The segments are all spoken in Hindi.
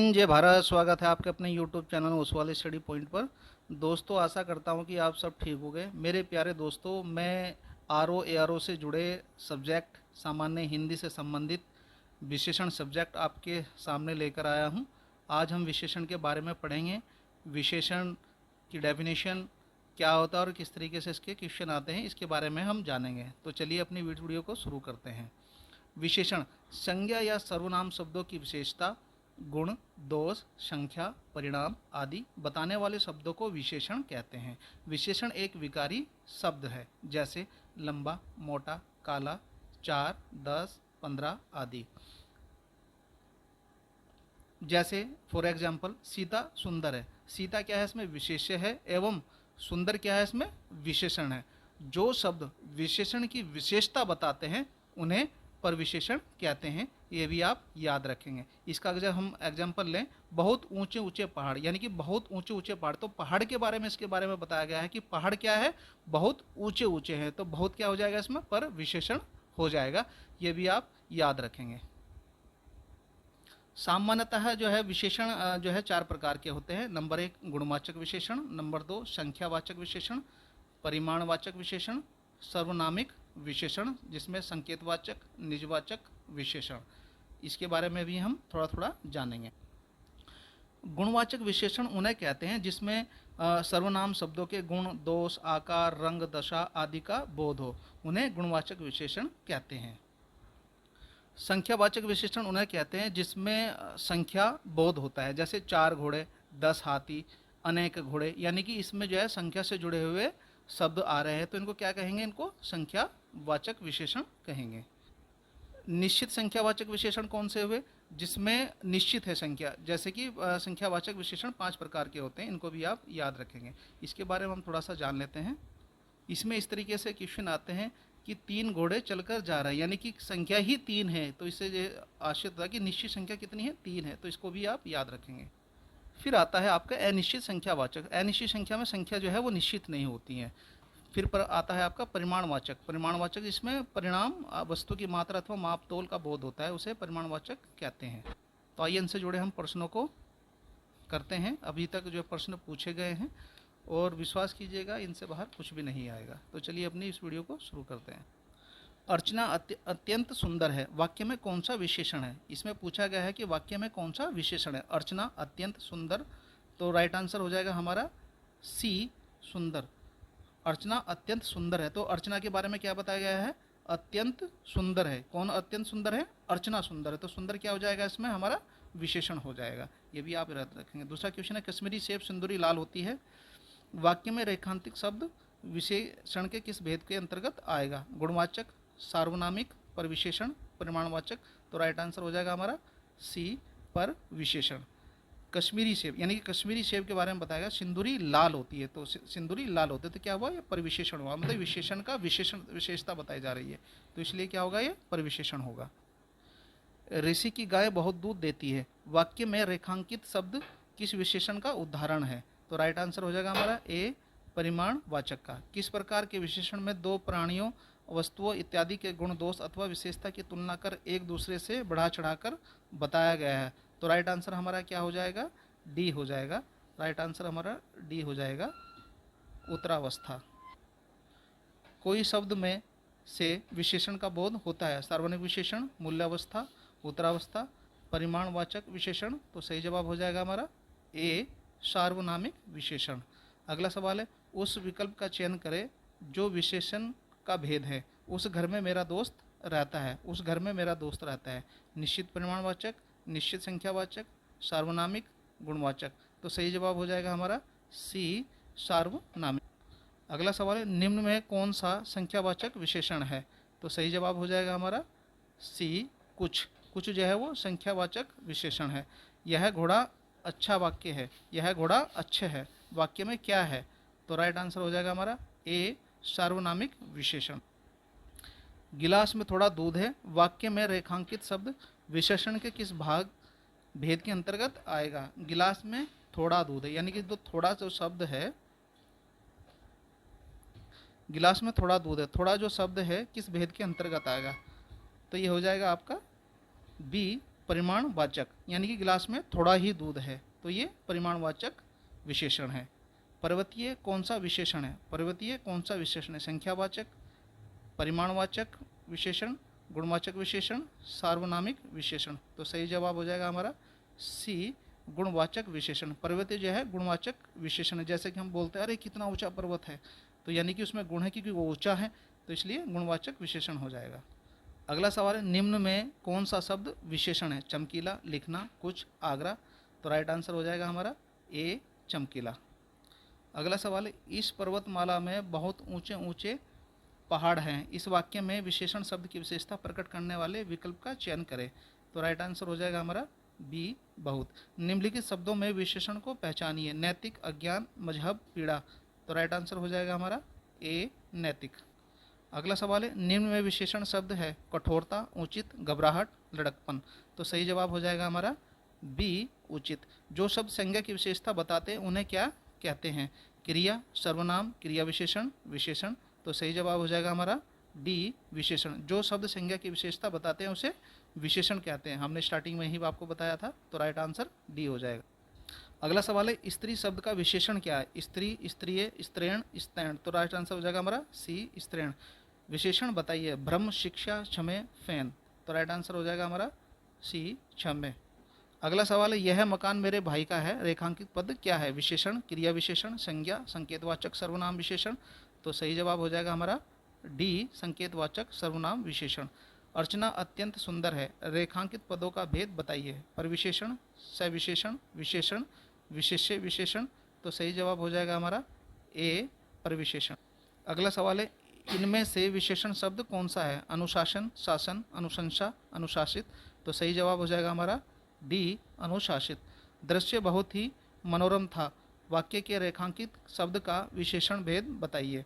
हिंद, जय भारत। स्वागत है आपके अपने यूट्यूब चैनल उस वाले स्टडी पॉइंट पर। दोस्तों, आशा करता हूं कि आप सब ठीक हो गए। मेरे प्यारे दोस्तों, मैं आर ओ से जुड़े सब्जेक्ट, सामान्य हिंदी से संबंधित विशेषण सब्जेक्ट आपके सामने लेकर आया हूं। आज हम विशेषण के बारे में पढ़ेंगे। विशेषण की डेफिनेशन क्या होता है और किस तरीके से इसके क्वेश्चन आते हैं, इसके बारे में हम जानेंगे। तो चलिए अपनी वीडियो को शुरू करते हैं। विशेषण संज्ञा या सर्वनाम शब्दों की विशेषता, गुण, दोष, संख्या, परिणाम आदि बताने वाले शब्दों को विशेषण कहते हैं। विशेषण एक विकारी शब्द है, जैसे लंबा, मोटा, काला, 4, 10, 15 आदि। जैसे फॉर एग्जाम्पल, सीता सुंदर है। सीता क्या है, इसमें विशेष्य है, एवं सुंदर क्या है, इसमें विशेषण है। जो शब्द विशेषण की विशेषता बताते हैं उन्हें परविशेषण कहते हैं। ये भी आप याद रखेंगे। इसका अगर हम एग्जांपल लें, बहुत ऊंचे ऊंचे पहाड़, यानी कि बहुत ऊंचे ऊंचे पहाड़, तो पहाड़ के बारे में, इसके बारे में बताया गया है कि पहाड़ क्या है, बहुत ऊंचे ऊंचे हैं। तो बहुत क्या हो जाएगा, इसमें पर विशेषण हो जाएगा। ये भी आप याद रखेंगे। सामान्यतः जो है विशेषण जो है 4 प्रकार के होते हैं। नंबर 1 गुणवाचक विशेषण, नंबर 2 संख्यावाचक विशेषण, परिमाणवाचक विशेषण, सर्वनामिक विशेषण जिसमें संकेतवाचक, निजवाचक विशेषण। इसके बारे में भी हम थोड़ा थोड़ा जानेंगे। गुणवाचक विशेषण उन्हें कहते हैं जिसमें सर्वनाम शब्दों के गुण, दोष, आकार, रंग, दशा आदि का बोध हो, उन्हें गुणवाचक विशेषण कहते हैं। संख्यावाचक विशेषण उन्हें कहते हैं जिसमें संख्या बोध होता है, जैसे 4 घोड़े, 10 हाथी, अनेक घोड़े, यानी कि इसमें जो है संख्या से जुड़े हुए शब्द आ रहे हैं, तो इनको क्या कहेंगे, इनको संख्यावाचक विशेषण कहेंगे। निश्चित संख्यावाचक विशेषण कौन से हुए, जिसमें निश्चित है संख्या, जैसे कि संख्यावाचक विशेषण 5 प्रकार के होते हैं, इनको भी आप याद रखेंगे। इसके बारे में हम थोड़ा सा जान लेते हैं। इसमें इस तरीके से क्वेश्चन आते हैं कि 3 घोड़े चलकर जा रहे हैं, यानी कि संख्या ही 3 है, तो इससे आश्रित होता है कि निश्चित संख्या कितनी है, 3 है, तो इसको भी आप याद रखेंगे। फिर आता है आपका अनिश्चित संख्यावाचक। अनिश्चित संख्या में संख्या जो है वो निश्चित नहीं होती है। फिर पर आता है आपका परिमाणवाचक। परिमाणवाचक इसमें परिणाम, वस्तु की मात्रा अथवा माप तोल का बोध होता है, उसे परिमाणवाचक कहते हैं। तो आइए इनसे जुड़े हम प्रश्नों को करते हैं। अभी तक जो प्रश्न पूछे गए हैं, और विश्वास कीजिएगा इनसे बाहर कुछ भी नहीं आएगा। तो चलिए अपनी इस वीडियो को शुरू करते हैं। अर्चना अत्यंत सुंदर है, वाक्य में कौन सा विशेषण है। इसमें पूछा गया है कि वाक्य में कौन सा विशेषण है। अर्चना अत्यंत सुंदर, तो राइट आंसर हो जाएगा हमारा सी, सुंदर। अर्चना अत्यंत सुंदर है, तो अर्चना के बारे में क्या बताया गया है, अत्यंत सुंदर है। कौन अत्यंत सुंदर है, अर्चना सुंदर है, तो सुंदर क्या हो जाएगा, इसमें हमारा विशेषण हो जाएगा। ये भी आप याद रखेंगे। दूसरा क्वेश्चन है, कश्मीरी सेब सिंदूरी लाल होती है, वाक्य में रेखांकित शब्द विशेषण के किस भेद के अंतर्गत आएगा। गुणवाचक, सार्वनामिक, पर विशेषण, परिमाणवाचक, तो राइट आंसर हो जाएगा हमारा सी, पर विशेषण। कश्मीरी सेब, यानी कि कश्मीरी सेब के बारे में बताएगा, सिंदूरी लाल होती है, तो सिंदूरी लाल होते, तो क्या हुआ, ये परिविशेषण हुआ, मतलब विशेषण का विशेषता बताई जा रही है, तो इसलिए क्या होगा, ये परिविशेषण होगा। ऋषि की गाय बहुत दूध देती है, वाक्य में रेखांकित शब्द किस विशेषण का उदाहरण है, तो राइट आंसर हो जाएगा हमारा ए, परिमाणवाचक का। किस प्रकार के विशेषण में 2 प्राणियों, वस्तुओं इत्यादि के गुण, दोष अथवा विशेषता की तुलना कर एक दूसरे से बढ़ा चढ़ाकर बताया गया है, तो राइट आंसर हमारा क्या हो जाएगा, डी हो जाएगा। राइट आंसर हमारा डी हो जाएगा, उत्तरावस्था। कोई शब्द में से विशेषण का बोध होता है, सार्वनामिक विशेषण, मूल्यावस्था, उत्तरावस्था, परिमाणवाचक विशेषण, तो सही जवाब हो जाएगा हमारा ए, सार्वनामिक विशेषण। अगला सवाल है, उस विकल्प का चयन करें जो विशेषण का भेद है। उस घर में मेरा दोस्त रहता है, उस घर में मेरा दोस्त रहता है। निश्चित परिमाणवाचक, निश्चित संख्यावाचक, सार्वनामिक, गुणवाचक, तो सही जवाब हो जाएगा हमारा सी, सार्वनामिक। अगला सवाल है, निम्न में कौन सा संख्यावाचक विशेषण है, तो सही जवाब हो जाएगा हमारा सी, कुछ। कुछ जो है वो संख्यावाचक विशेषण है। यह घोड़ा अच्छा वाक्य है, यह घोड़ा अच्छे है, वाक्य में क्या है, तो राइट आंसर हो जाएगा हमारा ए, सार्वनामिक विशेषण। गिलास में थोड़ा दूध है, वाक्य में रेखांकित शब्द विशेषण के किस भाग, भेद के अंतर्गत आएगा। गिलास में थोड़ा दूध है, यानी कि जो थोड़ा जो शब्द है, गिलास में थोड़ा दूध है, थोड़ा जो शब्द है किस भेद के अंतर्गत आएगा, तो ये हो जाएगा आपका बी, परिमाणवाचक, यानी कि गिलास में थोड़ा ही दूध है, तो ये परिमाणवाचक विशेषण है। पर्वतीय कौन सा विशेषण है? पर्वतीय कौन सा विशेषण है? संख्यावाचक, परिमाणवाचक विशेषण, गुणवाचक विशेषण, सार्वनामिक विशेषण। तो सही जवाब हो जाएगा हमारा सी, गुणवाचक विशेषण। पर्वतीय जो है गुणवाचक विशेषण है। जैसे कि हम बोलते हैं अरे कितना ऊंचा पर्वत है, तो यानी कि उसमें गुण है क्योंकि वो ऊंचा है, तो इसलिए गुणवाचक विशेषण हो जाएगा। अगला सवाल है निम्न में कौन सा शब्द विशेषण है? चमकीला, लिखना, कुछ, आगरा। तो राइट आंसर हो जाएगा हमारा ए, चमकीला। अगला सवाल है इस पर्वतमाला में बहुत ऊंचे ऊंचे पहाड़ हैं, इस वाक्य में विशेषण शब्द की विशेषता प्रकट करने वाले विकल्प का चयन करें। तो राइट आंसर हो जाएगा हमारा बी, बहुत। निम्नलिखित शब्दों में विशेषण को पहचानिए। नैतिक, अज्ञान, मजहब, पीड़ा। तो राइट आंसर हो जाएगा हमारा ए, नैतिक। अगला सवाल है निम्न में विशेषण शब्द है कठोरता, उचित, घबराहट, लड़कपन। तो सही जवाब हो जाएगा हमारा बी, उचित। जो शब्द संज्ञा की विशेषता बताते हैं उन्हें क्या कहते हैं? क्रिया, सर्वनाम, क्रिया विशेषण, विशेषण। तो सही जवाब हो जाएगा हमारा डी, विशेषण। जो शब्द संज्ञा की विशेषता बताते हैं उसे विशेषण कहते हैं। हमने स्टार्टिंग में ही आपको बताया था, तो राइट आंसर डी हो जाएगा। अगला सवाल है स्त्री शब्द का विशेषण क्या है? स्त्री, स्त्रीय, स्त्रीण, स्तैण। तो राइट आंसर हो जाएगा हमारा सी, स्त्रीण। विशेषण बताइए। भ्रम, शिक्षा, क्षमे, फैन। तो राइट आंसर हो जाएगा हमारा सी, क्षमे। अगला सवाल है यह मकान मेरे भाई का है, रेखांकित पद क्या है? विशेषण, क्रिया विशेषण, संज्ञा, संकेतवाचक सर्वनाम विशेषण। तो सही जवाब हो जाएगा हमारा डी, संकेतवाचक सर्वनाम विशेषण। अर्चना अत्यंत सुंदर है, रेखांकित पदों का भेद बताइए। परविशेषण, सविशेषण, विशेषण, विशेष्य विशेषण। तो सही जवाब हो जाएगा हमारा ए, परविशेषण। अगला सवाल है इनमें से विशेषण शब्द कौन सा है? अनुशासन, शासन, अनुशंसा, अनुशासित। तो सही जवाब हो जाएगा हमारा डी, अनुशासित। दृश्य बहुत ही मनोरम था, वाक्य के रेखांकित शब्द का विशेषण भेद बताइए।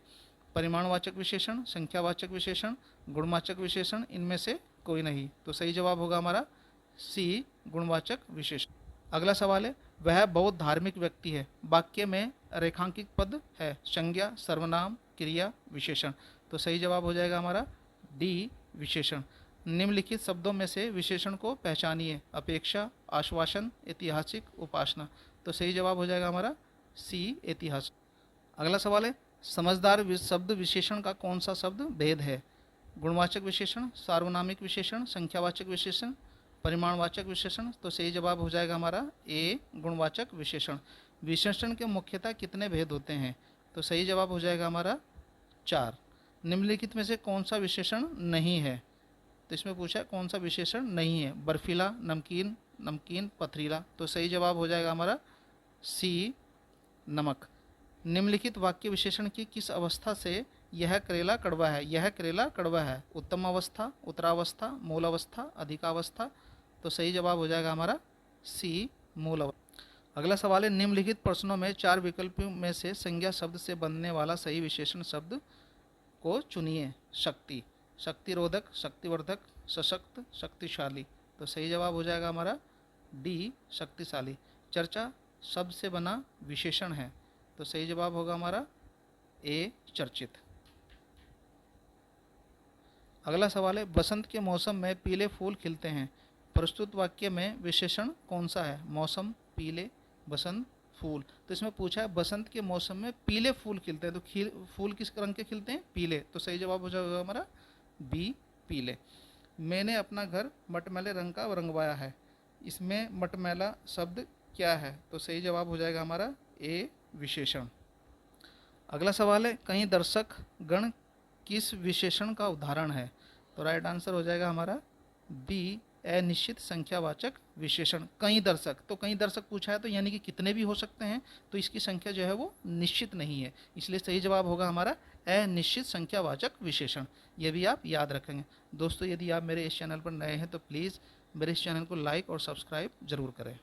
परिमाणवाचक विशेषण, संख्यावाचक विशेषण, गुणवाचक विशेषण, इनमें से कोई नहीं। तो सही जवाब होगा हमारा सी, गुणवाचक विशेषण। अगला सवाल है वह बहुत धार्मिक व्यक्ति है, वाक्य में रेखांकित पद है। संज्ञा, सर्वनाम, क्रिया, विशेषण। तो सही जवाब हो जाएगा हमारा डी, विशेषण। निम्नलिखित शब्दों में से विशेषण को पहचानिए। अपेक्षा, आश्वासन, ऐतिहासिक, उपासना। तो सही जवाब हो जाएगा हमारा सी, ऐतिहासिक। अगला सवाल है समझदार शब्द विशेषण का कौन सा शब्द भेद है? गुणवाचक विशेषण, सार्वनामिक विशेषण, संख्यावाचक विशेषण, परिमाणवाचक विशेषण। तो सही जवाब हो जाएगा हमारा ए, गुणवाचक विशेषण। विशेषण के मुख्यतः कितने भेद होते हैं? तो सही जवाब हो जाएगा हमारा 4। निम्नलिखित में से कौन सा विशेषण नहीं है? तो इसमें पूछा है कौन सा विशेषण नहीं है। बर्फीला, नमकीन, नमकीन, पथरीला। तो सही जवाब हो जाएगा हमारा सी, नमक। निम्नलिखित वाक्य विशेषण की किस अवस्था से यह करेला कड़वा है? यह करेला कड़वा है। उत्तम अवस्था, उत्तरावस्था, मूल अवस्था, अधिकावस्था। तो सही जवाब हो जाएगा हमारा सी, मूल अवस्था। अगला सवाल है निम्नलिखित प्रश्नों में 4 विकल्पों में से संज्ञा शब्द से बनने वाला सही विशेषण शब्द को चुनिए। शक्ति, शक्तिरोधक, शक्तिवर्धक, सशक्त, शक्तिशाली। तो सही जवाब हो जाएगा हमारा डी, शक्तिशाली। चर्चा शब्द से बना विशेषण है। तो सही जवाब होगा हमारा ए, चर्चित। अगला सवाल है बसंत के मौसम में पीले फूल खिलते हैं, प्रस्तुत वाक्य में विशेषण कौन सा है? मौसम, पीले, बसंत, फूल। तो इसमें पूछा है बसंत के मौसम में पीले फूल खिलते हैं, तो फूल किस रंग के खिलते हैं? पीले। तो सही जवाब हो जाएगा हमारा बी, पीले। मैंने अपना घर मटमैले रंग का रंगवाया है, इसमें मटमैला शब्द क्या है? तो सही जवाब हो जाएगा हमारा ए, विशेषण। अगला सवाल है कई दर्शक गण किस विशेषण का उदाहरण है? तो राइट आंसर हो जाएगा हमारा बी, अनिश्चित संख्यावाचक विशेषण। कई दर्शक, तो कई दर्शक पूछा है तो यानी कि कितने भी हो सकते हैं, तो इसकी संख्या जो है वो निश्चित नहीं है, इसलिए सही जवाब होगा हमारा अनिश्चित संख्यावाचक विशेषण। ये भी आप याद रखेंगे। दोस्तों यदि आप मेरे इस चैनल पर नए हैं तो प्लीज़ मेरे इस चैनल को लाइक और सब्सक्राइब जरूर करें।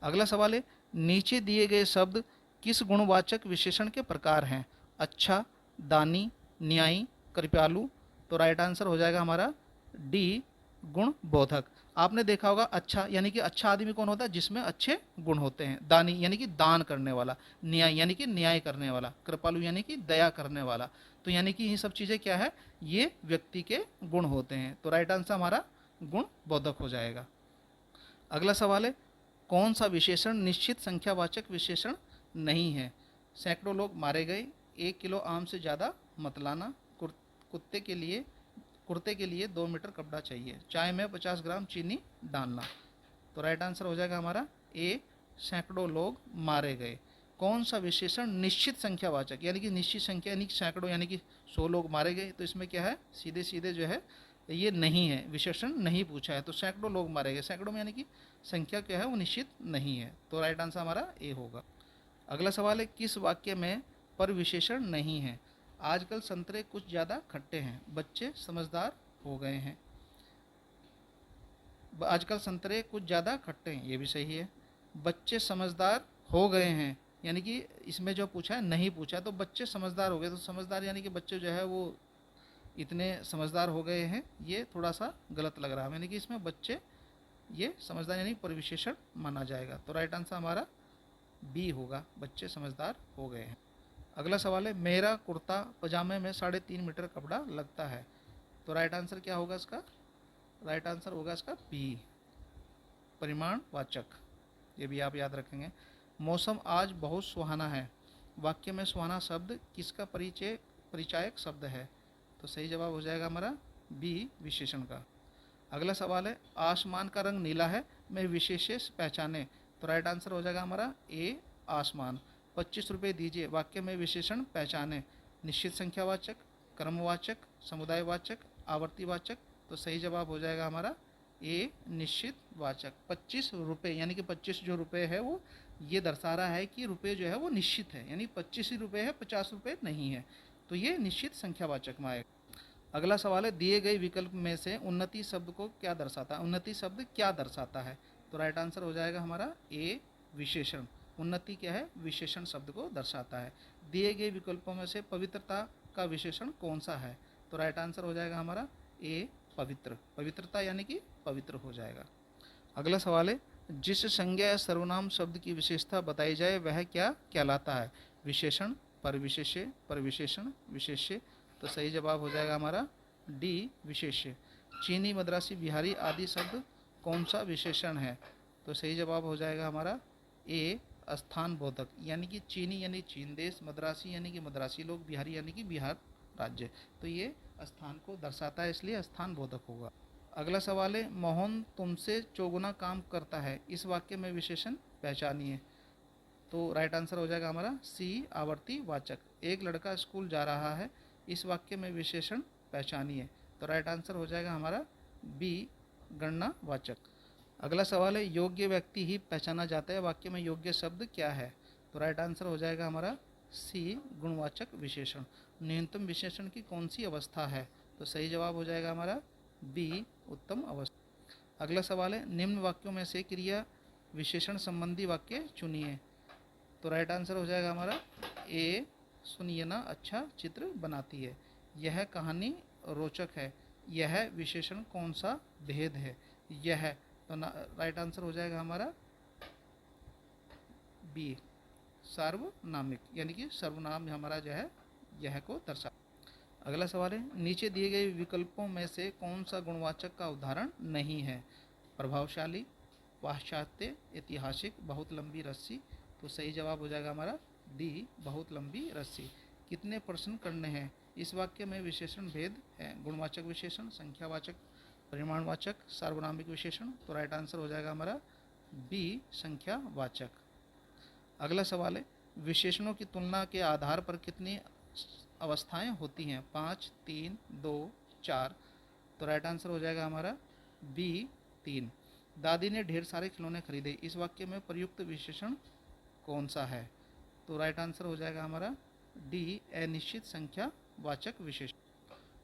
अगला सवाल है नीचे दिए गए शब्द किस गुणवाचक विशेषण के प्रकार हैं? अच्छा, दानी, न्यायी, कृपालु। तो राइट आंसर हो जाएगा हमारा डी, गुण बोधक। आपने देखा होगा अच्छा यानी कि अच्छा आदमी कौन होता है? जिसमें अच्छे गुण होते हैं। दानी यानी कि दान करने वाला, न्याय यानी कि न्याय करने वाला, कृपालु यानी कि दया करने वाला। तो यानी कि ये सब चीज़ें क्या है? ये व्यक्ति के गुण होते हैं। तो राइट आंसर हमारा गुण बोधक हो जाएगा। अगला सवाल है, कौन सा विशेषण निश्चित संख्यावाचक विशेषण नहीं है? सैकड़ों लोग मारे गए, 1 किलो आम से ज़्यादा मत लाना, कुत्ते के लिए कुर्ते के लिए 2 मीटर कपड़ा चाहिए, चाय में 50 ग्राम चीनी डालना। तो राइट आंसर हो जाएगा हमारा ए, सैकड़ों लोग मारे गए। कौन सा विशेषण निश्चित संख्यावाचक, यानी कि निश्चित संख्या यानी कि सैकड़ों यानी कि 100 लोग मारे गए, तो इसमें क्या है, सीधे सीधे जो है ये नहीं है, विशेषण नहीं पूछा है। तो सैकड़ों लोग मारे गए, सैकड़ों में यानी कि संख्या क्या है वो निश्चित नहीं है। तो राइट आंसर हमारा ए होगा। अगला सवाल है, किस वाक्य में पर विशेषण नहीं है? आजकल संतरे कुछ ज़्यादा खट्टे हैं, बच्चे समझदार हो गए हैं। आजकल संतरे कुछ ज़्यादा खट्टे हैं, ये भी सही है। बच्चे समझदार हो गए हैं, यानी कि इसमें जो पूछा है नहीं पूछा, तो बच्चे समझदार हो गए, तो समझदार यानी कि बच्चे जो है वो इतने समझदार हो गए हैं, ये थोड़ा सा गलत लग रहा है, यानी कि इसमें बच्चे ये समझदार यानी परिविशेषण माना जाएगा। तो राइट आंसर हमारा बी होगा, बच्चे समझदार हो गए हैं। अगला सवाल है, मेरा कुर्ता पजामे में 3.5 मीटर कपड़ा लगता है। तो राइट आंसर क्या होगा इसका? राइट आंसर होगा इसका बी, परिमाण वाचक, ये भी आप याद रखेंगे। मौसम आज बहुत सुहाना है, वाक्य में सुहाना शब्द किसका परिचायक शब्द है? तो सही जवाब हो जाएगा हमारा बी, विशेषण का। अगला सवाल है, आसमान का रंग नीला है, मैं विशेष पहचाने। तो राइट आंसर हो जाएगा हमारा ए, आसमान। 25 रुपये दीजिए, वाक्य में विशेषण पहचाने। निश्चित संख्यावाचक, क्रमवाचक, समुदायवाचक, आवर्तीवाचक। तो सही जवाब हो जाएगा हमारा ए, निश्चित वाचक। 25 रुपये यानी कि 25 जो रुपये है वो ये दर्शा रहा है कि रुपये जो है वो निश्चित है, यानी 25 ही रुपये है, 50 रुपये नहीं है, तो ये निश्चित संख्यावाचक में आएगा। अगला सवाल है, दिए गए विकल्प में से उन्नति शब्द को क्या दर्शाता है? उन्नति शब्द क्या दर्शाता है? तो राइट आंसर हो जाएगा हमारा ए, विशेषण। उन्नति क्या है? विशेषण शब्द को दर्शाता है। दिए गए विकल्पों में से पवित्रता का विशेषण कौन सा है? तो राइट आंसर हो जाएगा हमारा ए, पवित्र। पवित्रता यानी कि पवित्र हो जाएगा। अगला सवाल है, जिस संज्ञा या सर्वनाम शब्द की विशेषता बताई जाए वह क्या कहलाता है? विशेषण, परविशेष्य, परविशेषण, विशेष्य। तो सही जवाब हो जाएगा हमारा डी, विशेष्य। चीनी, मद्रासी, बिहारी आदि शब्द कौन सा विशेषण है? तो सही जवाब हो जाएगा हमारा ए, स्थान बोधक, यानी कि चीनी यानी चीन देश, मद्रासी यानी कि मद्रासी लोग, बिहारी यानी कि बिहार राज्य। तो ये स्थान को दर्शाता है, इसलिए स्थान बोधक होगा। अगला सवाल है, मोहन तुमसे चौगुना काम करता है, इस वाक्य में विशेषण पहचानिए। तो राइट आंसर हो जाएगा हमारा सी, आवर्ती वाचक। एक लड़का स्कूल जा रहा है, इस वाक्य में विशेषण पहचानिए। तो राइट आंसर हो जाएगा हमारा बी, गणना वाचक। अगला सवाल है, योग्य व्यक्ति ही पहचाना जाता है, वाक्य में योग्य शब्द क्या है? तो राइट आंसर हो जाएगा हमारा सी, गुणवाचक विशेषण। न्यूनतम विशेषण की कौन सी अवस्था है? तो सही जवाब हो जाएगा हमारा बी, उत्तम अवस्था। अगला सवाल है, निम्न वाक्यों में से क्रिया विशेषण संबंधी वाक्य चुनिए। तो राइट आंसर हो जाएगा हमारा ए, सुनिए ना अच्छा चित्र बनाती है। यह कहानी रोचक है। यह विशेषण कौन सा भेद है? यह, तो राइट आंसर हो जाएगा हमारा बी, सार्वनामिक, यानी कि सर्वनाम हमारा जो है यह को दर्शा। अगला सवाल है, नीचे दिए गए विकल्पों में से कौन सा गुणवाचक का उदाहरण नहीं है? प्रभावशाली, पाश्चात्य, ऐतिहासिक, बहुत लंबी रस्सी। तो सही जवाब हो जाएगा हमारा डी, बहुत लंबी रस्सी। कितने प्रश्न करने हैं? इस वाक्य में विशेषण भेद है। गुणवाचक विशेषण, संख्यावाचक, परिमाणवाचक, सार्वनामिक विशेषण। तो राइट आंसर हो जाएगा हमारा बी, संख्यावाचक। अगला सवाल है, विशेषणों की तुलना के आधार पर कितनी अवस्थाएं होती हैं? 5, 3, 2, 4। तो राइट आंसर हो जाएगा हमारा बी, 3। दादी ने ढेर सारे खिलौने खरीदे, इस वाक्य में प्रयुक्त विशेषण कौन सा है? तो राइट आंसर हो जाएगा हमारा डी, अनिश्चित संख्या वाचक विशेषण।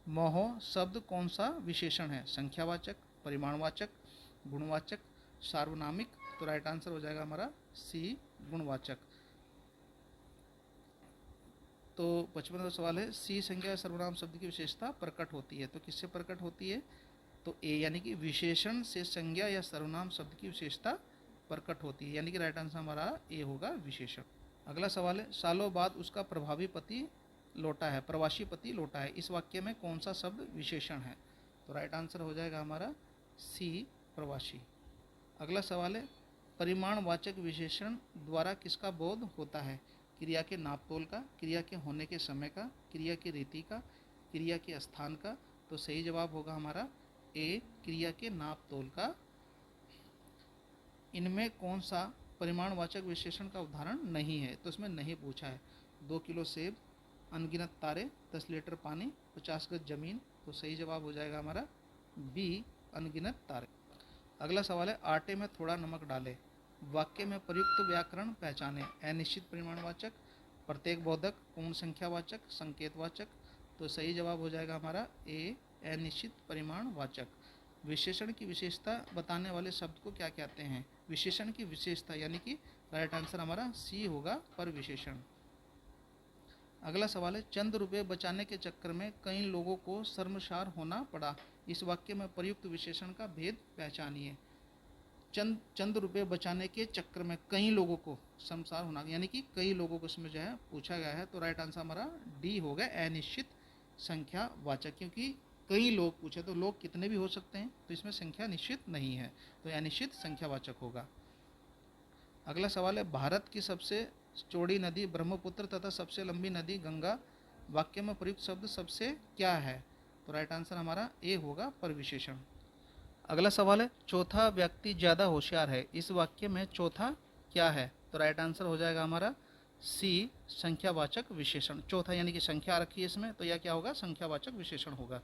मोह शब्द कौन सा विशेषण है? संख्यावाचक, परिमाणवाचक, गुणवाचक, सार्वनामिक। तो राइट आंसर हो जाएगा हमारा सी, गुणवाचक। तो 55वां सवाल है, सी संज्ञा सर्वनाम शब्द की विशेषता प्रकट होती है। तो किससे प्रकट होती है? तो ए, यानी कि विशेषण से संज्ञा या सर्वनाम शब्द की विशेषता प्रकट होती है, यानी कि राइट आंसर हमारा ए होगा, विशेषण। अगला सवाल है, सालों बाद उसका प्रभावी पति लौटा है, प्रवासी पति लौटा है, इस वाक्य में कौन सा शब्द विशेषण है? तो राइट आंसर हो जाएगा हमारा सी, प्रवासी। अगला सवाल है, परिमाणवाचक विशेषण द्वारा किसका बोध होता है? क्रिया के नापतोल का, क्रिया के होने के समय का, क्रिया की रीति का, क्रिया के स्थान का। तो सही जवाब होगा हमारा ए, क्रिया के नापतोल का। इनमें कौन सा परिमाणवाचक विशेषण का उदाहरण नहीं है? तो इसमें नहीं पूछा है। 2 किलो सेब, अनगिनत तारे, 10 लीटर पानी, 50 गज जमीन। तो सही जवाब हो जाएगा हमारा बी, अनगिनत तारे। अगला सवाल है, आटे में थोड़ा नमक डालें। वाक्य में प्रयुक्त व्याकरण पहचाने। अनिश्चित परिमाणवाचक, प्रत्येक बोधक, पूर्ण संख्यावाचक, संकेतवाचक। तो सही जवाब हो जाएगा हमारा ए, अनिश्चित परिमाणवाचक। विशेषण की विशेषता बताने वाले शब्द को क्या कहते हैं? विशेषण की विशेषता, यानी कि राइट आंसर हमारा सी होगा, पर विशेषण। अगला सवाल है, चंद रुपए बचाने के चक्कर में कई लोगों को शर्मसार होना पड़ा। इस वाक्य में प्रयुक्त विशेषण का भेद पहचानिए। चंद रुपए बचाने के चक्कर में कई लोगों को शर्मसार होना, यानी कि कई लोगों को इसमें जो है पूछा गया है। तो राइट आंसर हमारा डी हो गया, अनिश्चित संख्यावाचक। क्योंकि कई लोग पूछे तो लोग कितने भी हो सकते हैं, तो इसमें संख्या निश्चित नहीं है, तो अनिश्चित संख्यावाचक होगा। अगला सवाल है, भारत की सबसे चौड़ी नदी ब्रह्मपुत्र तथा सबसे लंबी नदी गंगा। वाक्य में प्रयुक्त शब्द सबसे क्या है? तो राइट आंसर हमारा ए होगा, पर विशेषण। अगला सवाल है, चौथा व्यक्ति ज्यादा होशियार है। इस वाक्य में चौथा क्या है? तो राइट आंसर हो जाएगा हमारा सी, संख्यावाचक विशेषण। चौथा यानी कि संख्या रखी है इसमें, तो यह क्या होगा? संख्यावाचक विशेषण होगा।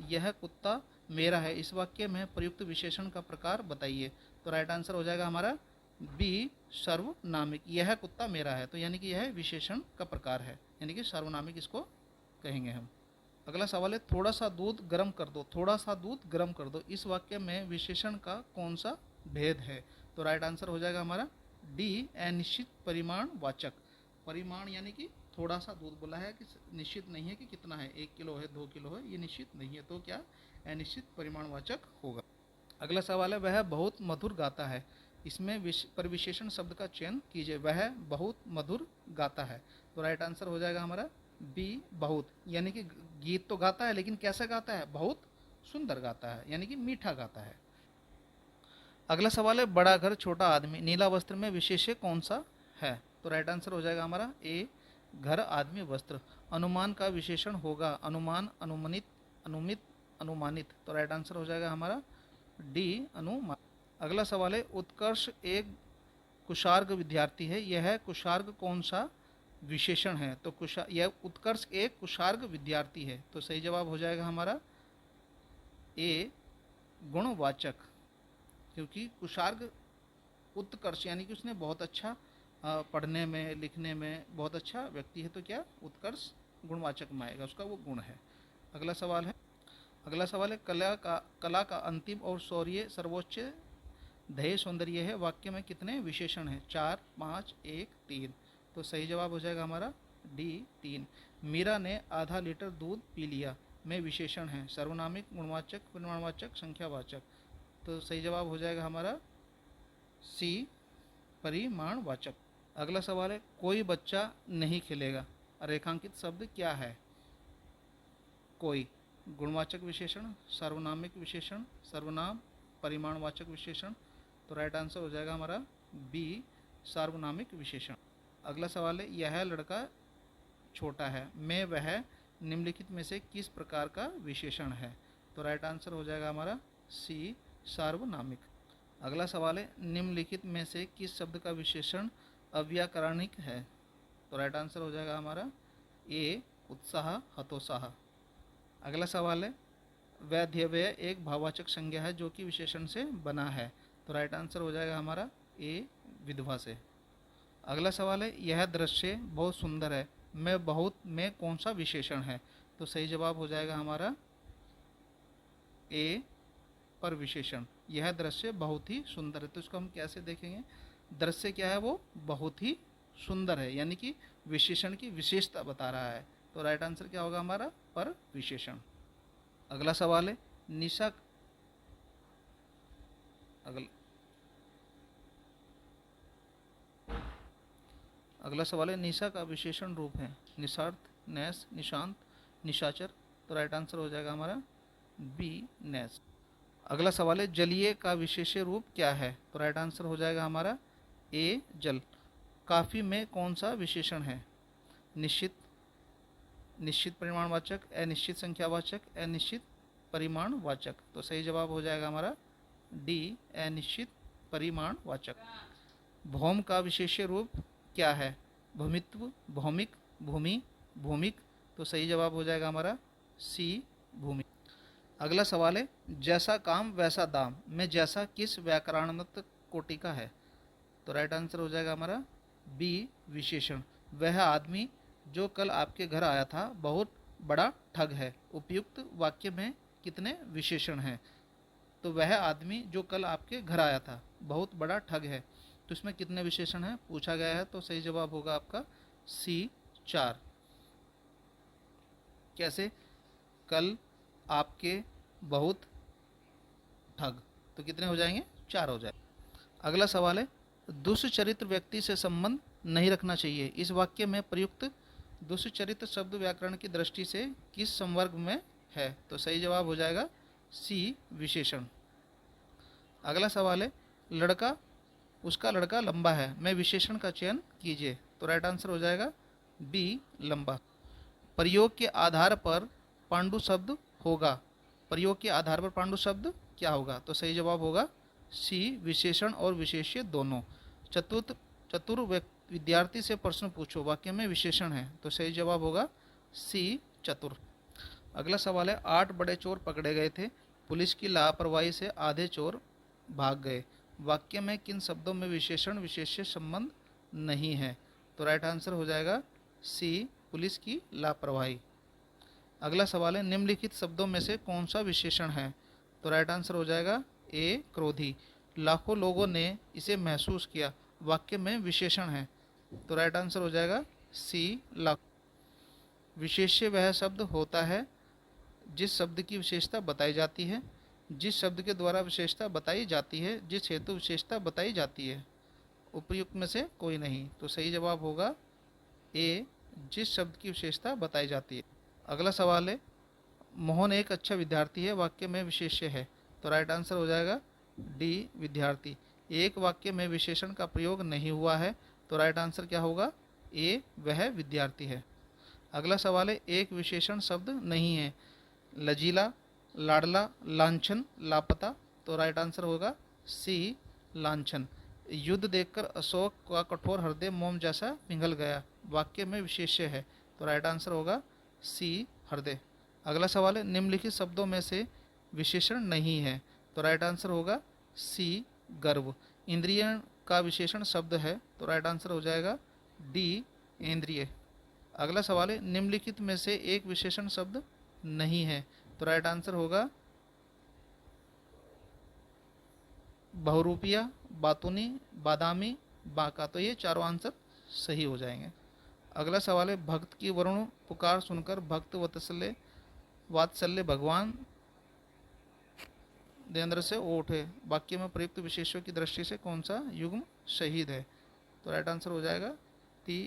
यह कुत्ता मेरा है। इस वाक्य में प्रयुक्त विशेषण का प्रकार बताइए। तो राइट आंसर हो जाएगा हमारा बी, सर्वनामिक। यह कुत्ता मेरा है, तो यानी कि यह विशेषण का प्रकार है, यानी कि सर्वनामिक इसको कहेंगे हम। अगला सवाल है, थोड़ा सा दूध गर्म कर दो। थोड़ा सा दूध गर्म कर दो, इस वाक्य में विशेषण का कौन सा भेद है? तो राइट आंसर हो जाएगा हमारा डी, अनिश्चित परिमाणवाचक। परिमाण यानी कि थोड़ा सा दूध बोला है कि निश्चित नहीं है कि कितना है, 1 किलो है, 2 किलो है, ये निश्चित नहीं है, तो क्या अनिश्चित परिमाणवाचक होगा। अगला सवाल है, वह बहुत मधुर गाता है। इसमें परिविशेषण शब्द का चयन कीजिए। वह बहुत मधुर गाता है, तो राइट आंसर हो जाएगा हमारा बी, बहुत। यानी कि गीत तो गाता है, लेकिन कैसा गाता है? बहुत सुंदर गाता है, यानी कि मीठा गाता है। अगला सवाल है, बड़ा घर छोटा आदमी। नीला वस्त्र में विशेष्य कौन सा है? तो राइट आंसर हो जाएगा हमारा ए, घर, आदमी, वस्त्र। अनुमान का विशेषण होगा अनुमान, अनुमानित, अनुमित, अनुमानित। तो राइट आंसर हो जाएगा हमारा डी, अनुमान। अगला सवाल है, उत्कर्ष एक कुशार्ग विद्यार्थी है। यह कुशार्ग कौन सा विशेषण है? तो यह उत्कर्ष एक कुशार्ग विद्यार्थी है, तो सही जवाब हो जाएगा हमारा ए, गुणवाचक। क्योंकि कुशार्ग उत्कर्ष यानी कि उसने बहुत अच्छा पढ़ने में, लिखने में बहुत अच्छा व्यक्ति है, तो क्या उत्कर्ष गुणवाचक में आएगा, उसका वो गुण है। अगला सवाल है, कला का अंतिम और शौर्य सर्वोच्च ध्येय सौंदर्य है। वाक्य में कितने विशेषण हैं? 4, 5, 1, 3। तो सही जवाब हो जाएगा हमारा डी, 3। मीरा ने आधा लीटर दूध पी लिया में विशेषण है सर्वनामिक, गुणवाचक, परिमाणवाचक, संख्यावाचक। तो सही जवाब हो जाएगा हमारा सी, परिमाणवाचक। अगला सवाल है, कोई बच्चा नहीं खेलेगा। रेखांकित शब्द क्या है? कोई, गुणवाचक विशेषण, सर्वनामिक विशेषण, सर्वनाम, परिमाणवाचक विशेषण। तो राइट आंसर हो जाएगा हमारा बी, सार्वनामिक विशेषण। अगला सवाल है, यह लड़का छोटा है में वह निम्नलिखित में से किस प्रकार का विशेषण है? तो राइट आंसर हो जाएगा हमारा सी, सार्वनामिक। अगला सवाल है, निम्नलिखित में से किस शब्द का विशेषण अव्याकरणिक है? तो राइट आंसर हो जाएगा हमारा ए, उत्साह, हतोत्साह। अगला सवाल है, वैधव्य एक भाववाचक संज्ञा है जो कि विशेषण से बना है। तो राइट आंसर हो जाएगा हमारा ए, विधवा से। अगला सवाल है, यह दृश्य बहुत सुंदर है में बहुत में कौन सा विशेषण है? तो सही जवाब हो जाएगा हमारा ए, पर विशेषण। यह दृश्य बहुत ही सुंदर है, तो इसको हम कैसे देखेंगे? दृश्य क्या है? वो बहुत ही सुंदर है, यानी कि विशेषण की विशेषता बता रहा है। तो राइट आंसर क्या होगा हमारा? पर विशेषण। अगला सवाल है, निशा अगला सवाल है, निशा का विशेषण रूप है निशार्थ, नैश, निशांत, निशाचर। तो राइट आंसर हो जाएगा हमारा बी, नैश। अगला सवाल है जलीय का विशेष्य रूप क्या है? तो राइट आंसर हो जाएगा हमारा ए जल। काफी में कौन सा विशेषण है? निश्चित, निश्चित परिमाणवाचक, अनिश्चित संख्यावाचक, अनिश्चित परिमाणवाचक। तो सही जवाब हो जाएगा हमारा डी अनिश्चित परिमाणवाचक। भौम का विशेष्य रूप क्या है? भूमित्व, भौमिक, भूमि, भूमिक। तो सही जवाब हो जाएगा हमारा सी भूमि। अगला सवाल है जैसा काम वैसा दाम में जैसा किस व्याकरणात्मक कोटि का है? तो राइट आंसर हो जाएगा हमारा बी विशेषण। वह आदमी जो कल आपके घर आया था बहुत बड़ा ठग है। उपयुक्त वाक्य में कितने विशेषण हैं? तो वह आदमी जो कल आपके घर आया था बहुत बड़ा ठग है, तो इसमें कितने विशेषण हैं पूछा गया है। तो सही जवाब होगा आपका सी 4। कैसे? कल आपके बहुत ठग, तो कितने हो जाएंगे? 4 हो जाए। अगला सवाल है दुष्चरित्र व्यक्ति से संबंध नहीं रखना चाहिए। इस वाक्य में प्रयुक्त दुष्चरित्र शब्द व्याकरण की दृष्टि से किस संवर्ग में है? तो सही जवाब हो जाएगा सी विशेषण। अगला सवाल है लड़का, उसका लड़का लंबा है, मैं विशेषण का चयन कीजिए। तो राइट आंसर हो जाएगा बी लंबा। प्रयोग के आधार पर पांडु शब्द होगा। प्रयोग के आधार पर पांडु शब्द क्या होगा? तो सही जवाब होगा सी विशेषण और विशेष्य दोनों। चतुर विद्यार्थी से प्रश्न पूछो, वाक्य में विशेषण है, तो सही जवाब होगा सी चतुर। अगला सवाल है 8 बड़े चोर पकड़े गए थे, पुलिस की लापरवाही से आधे चोर भाग गए। वाक्य में किन शब्दों में विशेषण विशेष्य संबंध नहीं है? तो राइट आंसर हो जाएगा सी पुलिस की लापरवाही। अगला सवाल है निम्नलिखित शब्दों में से कौन सा विशेषण है? तो राइट आंसर हो जाएगा ए क्रोधी। लाखों लोगों ने इसे महसूस किया। वाक्य में विशेषण है, तो राइट आंसर हो जाएगा सी लाख। विशेष्य वह शब्द होता है जिस शब्द की विशेषता बताई जाती है, जिस शब्द के द्वारा विशेषता बताई जाती है, जिस हेतु विशेषता बताई जाती है। उपयुक्त में से कोई नहीं। तो सही जवाब होगा ए जिस शब्द की विशेषता बताई जाती है। अगला सवाल है मोहन एक अच्छा विद्यार्थी है, वाक्य में विशेष्य है, तो राइट आंसर हो जाएगा डी विद्यार्थी। एक वाक्य में विशेषण का प्रयोग नहीं हुआ है, तो राइट आंसर क्या होगा? ए वह विद्यार्थी है। अगला सवाल है एक विशेषण शब्द नहीं है, लजीला, लाडला, लांछन, लापता। तो राइट आंसर होगा सी लांछन। युद्ध देखकर अशोक का कठोर हृदय मोम जैसा पिघल गया। वाक्य में विशेष्य है, तो राइट आंसर होगा सी हृदय। अगला सवाल है निम्नलिखित शब्दों में से विशेषण नहीं है, तो राइट आंसर होगा सी गर्व। इंद्रिय का विशेषण शब्द है, तो राइट आंसर हो जाएगा डी इंद्रिय। अगला सवाल है निम्नलिखित में से एक विशेषण शब्द नहीं है, तो राइट आंसर होगा बहुरूपिया, बातूनी, बादामी, बांका। तो ये चारों आंसर सही हो जाएंगे। अगला सवाल है भक्त की वरुण पुकार सुनकर भक्त वात्सल्य भगवान देंद्र से उठे। वाक्य में प्रयुक्त विशेषों की दृष्टि से कौन सा युग्म शहीद है? तो राइट आंसर हो जाएगा टी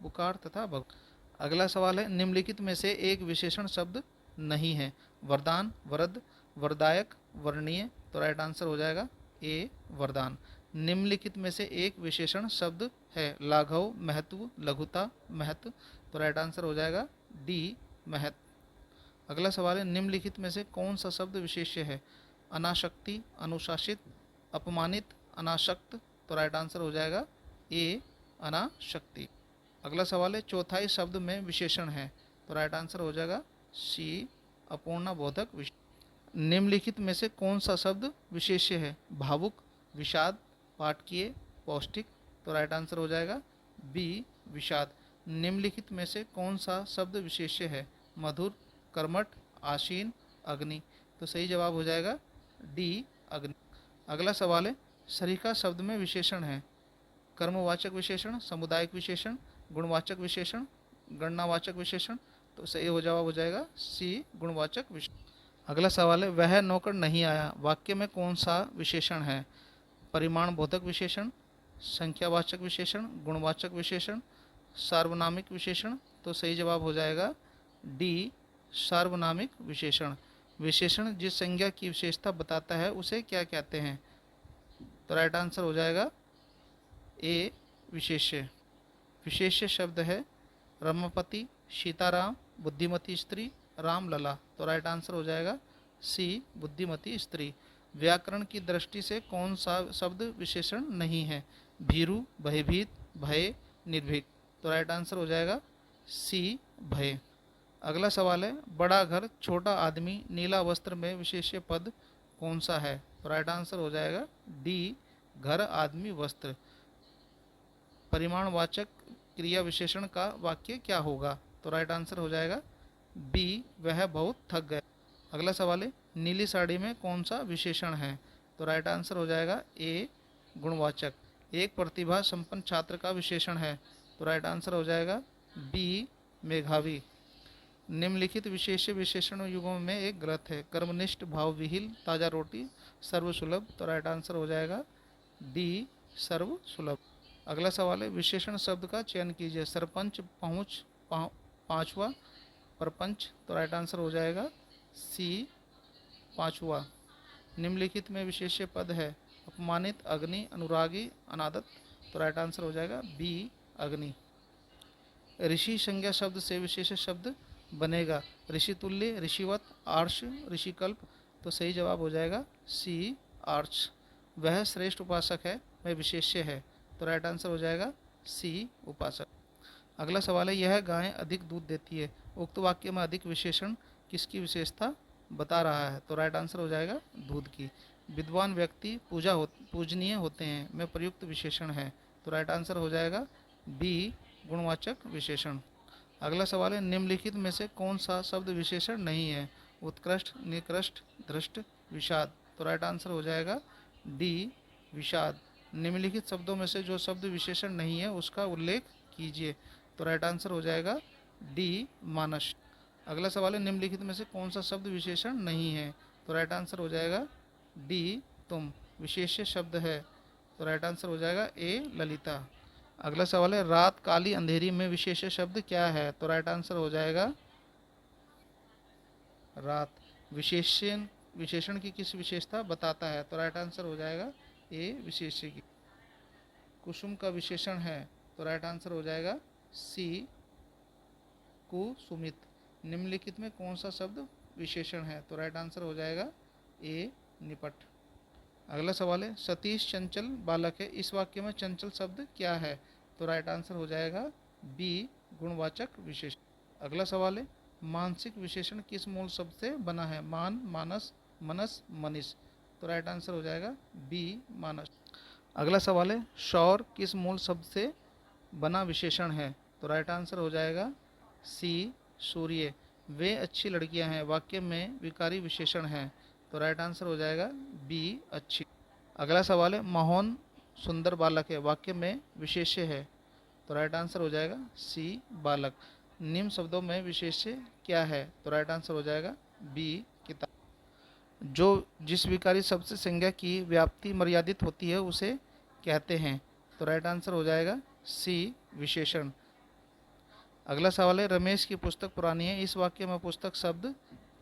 पुकार तथा भक्त। अगला सवाल है निम्नलिखित में से एक विशेषण शब्द नहीं है, वरदान, वरद, वरदायक, वर्णीय। तो राइट आंसर हो जाएगा ए वरदान। निम्नलिखित में से एक विशेषण शब्द है, लाघव, महत्व, लघुता, महत्व। तो राइट आंसर हो जाएगा डी महत्व। अगला सवाल है निम्नलिखित में से कौन सा शब्द विशेष्य है, अनाशक्ति, अनुशासित, अपमानित, अनाशक्त। तो राइट आंसर हो जाएगा ए अनाशक्ति। अगला सवाल है चौथाई शब्द में विशेषण है, तो राइट आंसर हो जाएगा सी अपूर्णबोधक विशेषण। निम्नलिखित में से कौन सा शब्द विशेष्य है, भावुक, विषाद, पाठकीय, पौष्टिक। तो राइट आंसर हो जाएगा बी विषाद। निम्नलिखित में से कौन सा शब्द विशेष्य है, मधुर, कर्मठ, आशीन, अग्नि। तो सही जवाब हो जाएगा डी अग्नि। अगला सवाल है सरीखा शब्द में विशेषण है, कर्मवाचक विशेषण, समुदायिक विशेषण, गुणवाचक विशेषण, गणनावाचक विशेषण। तो सही हो जवाब हो जाएगा सी गुणवाचक विशेषण। अगला सवाल है वह नौकर नहीं आया। वाक्य में कौन सा विशेषण है, परिमाण बोधक विशेषण, संख्यावाचक विशेषण, गुणवाचक विशेषण, सार्वनामिक विशेषण। तो सही जवाब हो जाएगा डी सार्वनामिक विशेषण। विशेषण जिस संज्ञा की विशेषता बताता है उसे क्या कहते हैं? तो राइट आंसर हो जाएगा ए विशेष्य। विशेष्य शब्द है रमापति, सीताराम, बुद्धिमती स्त्री, रामलला। तो राइट आंसर हो जाएगा सी बुद्धिमती स्त्री। व्याकरण की दृष्टि से कौन सा शब्द विशेषण नहीं है? भीरु, भयभीत, भय, निर्भीक। तो राइट आंसर हो जाएगा सी भय। अगला सवाल है बड़ा घर छोटा आदमी नीला वस्त्र में विशेष्य पद कौन सा है? तो राइट आंसर हो जाएगा डी घर आदमी वस्त्र। परिमाणवाचक क्रिया विशेषण का वाक्य क्या होगा? तो राइट आंसर हो जाएगा बी वह बहुत थक गया। अगला सवाल है नीली साड़ी में कौन सा विशेषण है? तो राइट आंसर हो जाएगा ए गुणवाचक। एक प्रतिभा संपन्न छात्र का विशेषण है। तो राइट आंसर हो जाएगा बी मेधावी। निम्नलिखित विशेष्य विशेषण युगों में एक गलत है। कर्मनिष्ठ, भावविहीन, ताजा रोटी, सर्वसुलभ। तो राइट आंसर हो जाएगा डी सर्वसुलभ। अगला सवाल है विशेषण शब्द का चयन कीजिए। सरपंच, पहुँच, पांचवा, परपंच। तो राइट आंसर हो जाएगा सी पांचवा। निम्नलिखित में विशेष्य पद है अपमानित, अग्नि, अनुरागी, अनादत। तो राइट आंसर हो जाएगा बी अग्नि। ऋषि संज्ञा शब्द से विशेष शब्द बनेगा ऋषि तुल्य, ऋषिवत, आर्ष, ऋषिकल्प। तो सही जवाब हो जाएगा सी आर्च। वह श्रेष्ठ उपासक है, वह विशेष्य है। तो राइट आंसर हो जाएगा सी उपासक। अगला सवाल है यह गाय अधिक दूध देती है। उक्त वाक्य में अधिक विशेषण किसकी विशेषता बता रहा है? तो राइट आंसर हो जाएगा दूध की। विद्वान व्यक्ति पूजनीय होते हैं में प्रयुक्त विशेषण है। तो राइट आंसर हो जाएगा बी गुणवाचक विशेषण। अगला सवाल है निम्नलिखित में से कौन सा शब्द विशेषण नहीं है? उत्कृष्ट, निकृष्ट, धृष्ट, विषाद। तो राइट आंसर हो जाएगा डी विषाद। निम्नलिखित शब्दों में से जो शब्द विशेषण नहीं है उसका उल्लेख कीजिए। तो राइट आंसर हो जाएगा डी मानस। अगला सवाल है निम्नलिखित में से कौन सा शब्द विशेषण नहीं है? तो राइट आंसर हो जाएगा डी तुम। विशेष्य शब्द है। तो राइट आंसर हो जाएगा ए ललिता। अगला सवाल है रात काली अंधेरी में विशेष्य शब्द क्या है? तो राइट आंसर हो जाएगा रात। विशेषण की किस विशेषता बताता है? तो राइट आंसर हो जाएगा ए विशेष्य की। कुसुम का विशेषण है। तो राइट आंसर हो जाएगा सी कुसुमित। निम्नलिखित में कौन सा शब्द विशेषण है? तो राइट आंसर हो जाएगा ए निपट। अगला सवाल है सतीश चंचल बालक है। इस वाक्य में चंचल शब्द क्या है? तो राइट आंसर हो जाएगा बी गुणवाचक विशेषण। अगला सवाल है मानसिक विशेषण किस मूल शब्द से बना है? मान, मानस, मनस, मनीष। तो राइट आंसर हो जाएगा बी मानस। अगला सवाल है शौर किस मूल शब्द से बना विशेषण है? तो राइट आंसर हो जाएगा सी सूर्य। वे अच्छी लड़कियां हैं वाक्य में विकारी विशेषण है। तो राइट आंसर हो जाएगा बी अच्छी। अगला सवाल है मोहन सुंदर बालक है वाक्य में विशेष्य है। तो राइट आंसर हो जाएगा सी बालक। निम्न शब्दों में विशेष्य क्या है? तो राइट आंसर हो जाएगा बी किताब। जो जिस विकारी शब्द से संज्ञा की व्याप्ति मर्यादित होती है उसे कहते हैं। तो राइट आंसर हो जाएगा सी विशेषण। अगला सवाल है रमेश की पुस्तक पुरानी है। इस वाक्य में पुस्तक शब्द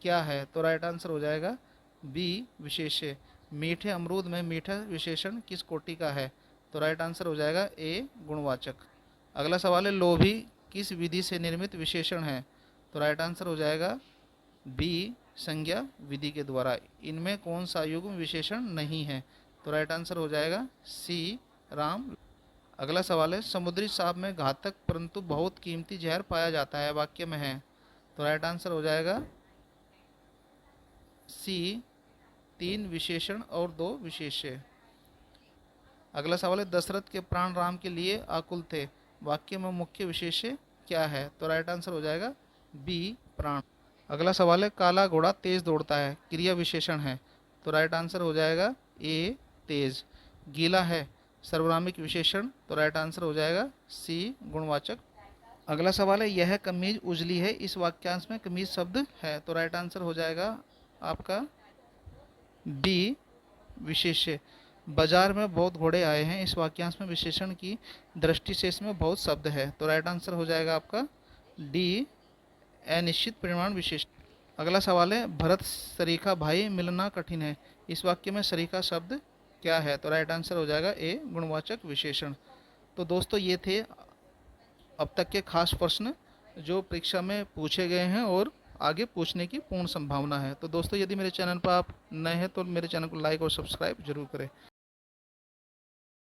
क्या है? तो राइट आंसर हो जाएगा बी विशेष्य। मीठे अमरूद में मीठा विशेषण किस कोटि का है? तो राइट आंसर हो जाएगा ए गुणवाचक। अगला सवाल है लोभी किस विधि से निर्मित विशेषण है? तो राइट आंसर हो जाएगा बी संज्ञा विधि के द्वारा। इनमें कौन सा युग्म विशेषण नहीं है? तो राइट आंसर हो जाएगा सी राम। अगला सवाल है समुद्री सांप में घातक परंतु बहुत कीमती जहर पाया जाता है वाक्य में है। तो राइट आंसर हो जाएगा सी 3 विशेषण और 2 विशेष्य। अगला सवाल है दशरथ के प्राण राम के लिए आकुल थे वाक्य में मुख्य विशेष्य क्या है? तो राइट आंसर हो जाएगा बी प्राण। अगला सवाल है काला घोड़ा तेज दौड़ता है क्रिया विशेषण है। तो राइट आंसर हो जाएगा ए तेज। गीला है सर्वनामिक विशेषण। तो राइट आंसर हो जाएगा सी गुणवाचक। अगला सवाल है यह कमीज उजली है। इस वाक्यांश में कमीज शब्द है। तो राइट आंसर हो जाएगा आपका बी विशेष्य। बाजार में बहुत घोड़े आए हैं। इस वाक्यांश में विशेषण की दृष्टि से इसमें बहुत शब्द है। तो राइट आंसर हो जाएगा आपका डी अनिश्चित परिमाण विशेषण। अगला सवाल है, भरत सरीखा भाई मिलना कठिन है, इस वाक्य में सरीखा शब्द क्या है? तो राइट आंसर हो जाएगा ए, गुणवाचक विशेषण। तो दोस्तों ये थे अब तक के खास प्रश्न जो परीक्षा में पूछे गए हैं और आगे पूछने की पूर्ण संभावना है। तो दोस्तों यदि मेरे चैनल पर आप नए हैं तो मेरे चैनल को लाइक और सब्सक्राइब जरूर करें।